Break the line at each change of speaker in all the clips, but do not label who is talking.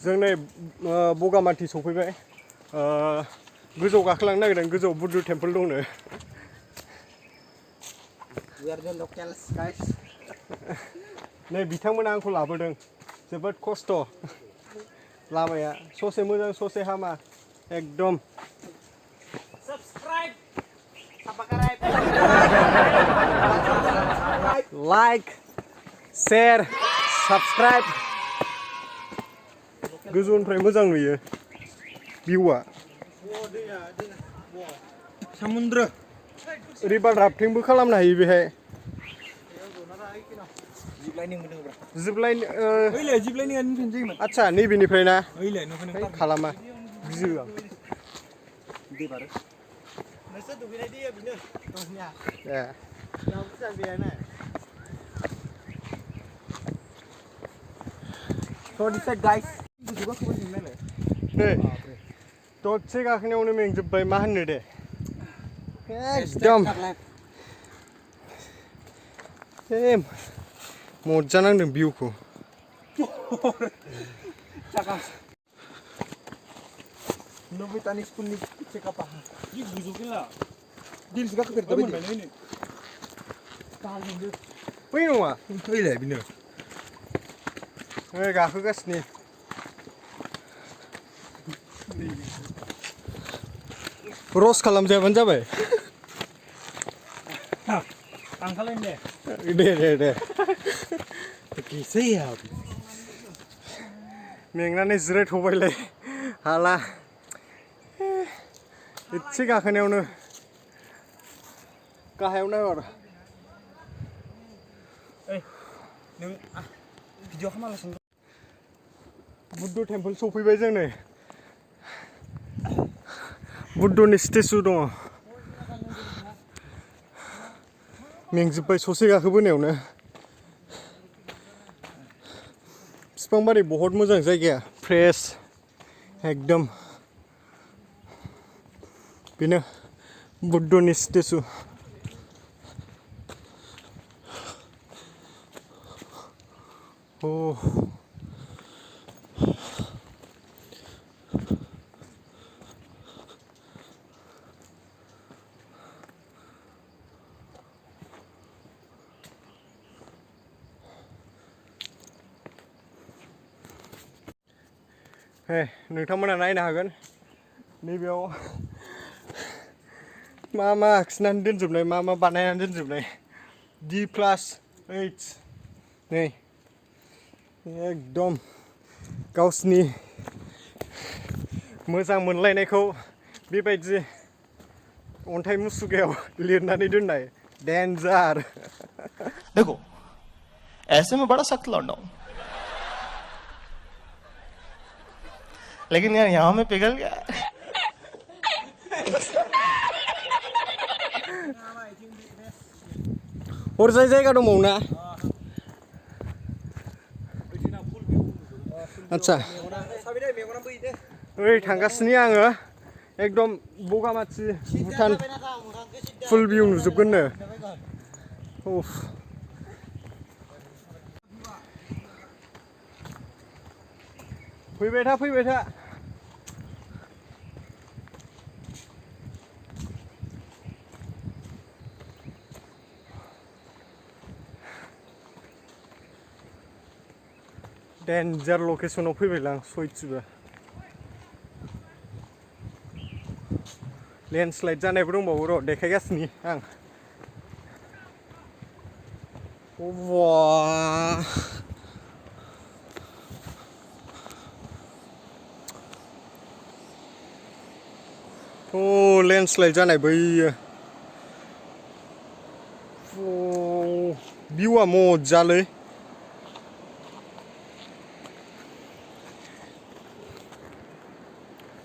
जों नै बगामाथि सफैबाय गोजौ गाखोलांनो नागिरदों गोजौ बुद्ध टेम्पोल दंनो नै बिथांमोना आंखौ लाबोदों जोबोद खस्थ' लामाया ससे मोजां ससे हामा एकदम लाइक शेयर साबस्क्राइब गोजौनिफ्राय मोजां नुयो भिउआ समुद्र रिभार राफ्टिंबो खालामनो हायो बेहाय जिबलाइन आच्छा नैबेनिफ्राय ना खालामा गियो आं नै दसे गाखोनायावनो मेंजोब्बाय मा होननो दे एकदम मजा नांदों भिउखौ बै नङा फैलाय बिनो गाखोगासिनो रस खालामजायाबानो जाबाय दे मेंनानै जिरायथ'बायलाय हाला एसे गाखोनायावनो गाहायाव नायहर बुद्ध टेम्पोल सफैबाय जों नै बुद्धनि स्टेचु दङ मेंजोब्बाय ससे गाखोबोनायावनो बिफां बारि बहुत मोजां जायगाया फ्रेश एकदम बेनो बुद्धनि स्टेचु नोंथांमोना नायनो हागोन नैबेयाव मा मा आखिनानै दोनजोबनाय मा मा बानायनानै दोनजोबनाय D+H नै एकदम गावसिनि मोजां मोनलायनायखौ बेबायदि अन्थाइ मुसुखायाव लिरनानै दोननाय डेन्जार
देखो ऐसे में बड़ा सख्त लौंडा हूं लेकिन यार यहाँ में पिघल गया
हरजाय जायगा दंबावो ना आच्छा ओइ थांगासिनो आङो एकदम बगामाथि भुटान फुल भिउ नुजोबगोननो फैबाय था डेन्जार लकेसनाव फैबायलां सयथिबो लेन्डस्लाइड जानायबो दंबावो र' देखायगासिनो आं लेन्डस्लाइड जानाय बैयो भिउआ मजालै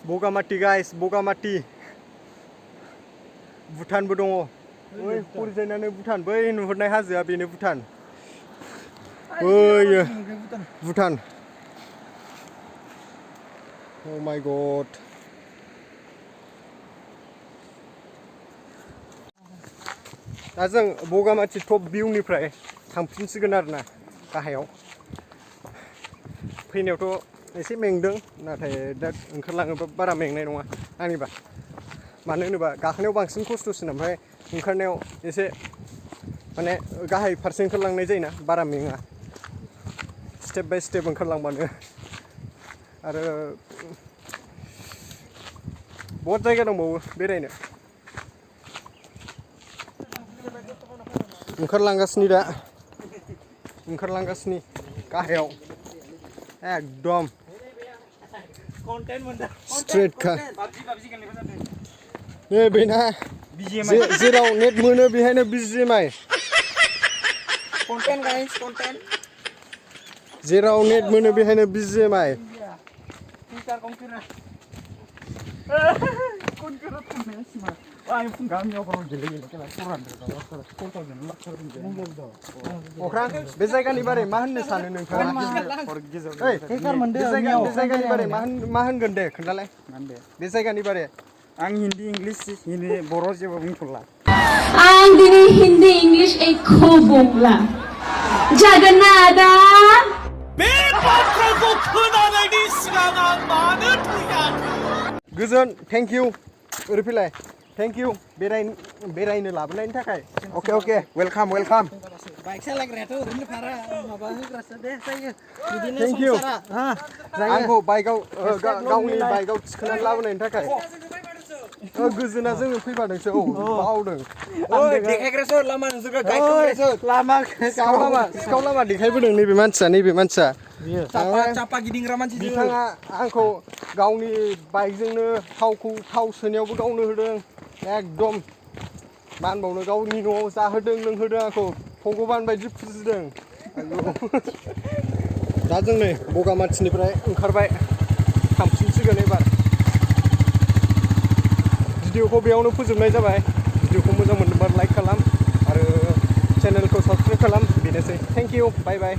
बगामाथि गाइस बगामाथि भुटानबो दङ ओइ हरैजायनानो भुटान बै नुहुरनाय हाजोआ बेनो भुटान बैयो भुटान Oh my god दा जों बगामाथि टप भिउनिफ्राय थांफिनसिगोन आरोना गाहायाव फैनायावथ' एसे मेंदों नाथाय दा ओंखारलाङोबा बारा मेंनाय नङा आंनिबा मानो होनोबा गाखोनायाव बांसिन खस्थ'सिन ओमफ्राय ओंखारनायाव एसे माने गाहाय फारसे ओंखारलांनाय जायोना बारा मेङा स्टेप बाय स्टेप ओंखारलांबानो आरो बहुत जायगा दंबावो बेरायनो ओंखारलांगासिनो गाहायाव एकदम स्ट्रेट खा नै बेना जेराव नेट मोनो बेहायनो BGMI जेराव नेट मोनो बेहायनो BGMI अख्रां बे जायगानि बारै मा होननो सानो नोंथाङा बे जायगानि बारै मा होनगोन दे खोन्थालाय बे जायगानि बारै
आं हिन्दी इंलिश हिन्दी बर' जेबो बुंथ'ला
आं दिनै हिन्दी इंलिश एख' बुंला जागोन ना आदा
बे बाथ्राखौ खोनानायनि सिगां आं मानो थैयाखै
गोजोन थेंक इउ ओरै फैलाय थेंक इउ बेरायनो लाबोनायनि थाखाय
अके वेलकाम
बाइक सालायग्रायाथ' ओरैनो भारा माबा होग्रासो दे जायो बिदिनो
थेंक इउ
संसारा
आंखौ बाइकआव गावनि बाइकआव थिखोनानै लाबोनायनि थाखाय गोजोना जोङो फैफादोंसो बावदों
देखायग्रासो लामा नोंसोरखौ गाइड खालामग्रासो लामा
सिखाव लामा देखायबोदों नैबे मानसिया
चापा गिदिंग्रा मानसि
बिथाङा आंखौ गावनि बाइकजोंनो थाव सोनायावबो गावनो होदों एकदम मा होनबावनो गावनि न'आव जाहोदों लोंहोदों आंखौ भगबान बायदि फुजिदों दा जों नै बगामाथिनिफ्राय ओंखारबाय थांफिनसिगोन एबार भिडिअखौ बेयावनो फोजोबनाय जाबाय भिडिअखौ मोजां मोनदोंबा लाइक खालाम आरो चेनेलखौ साबस्क्राइब खालाम बेनोसै थेंक इउ बाय बाय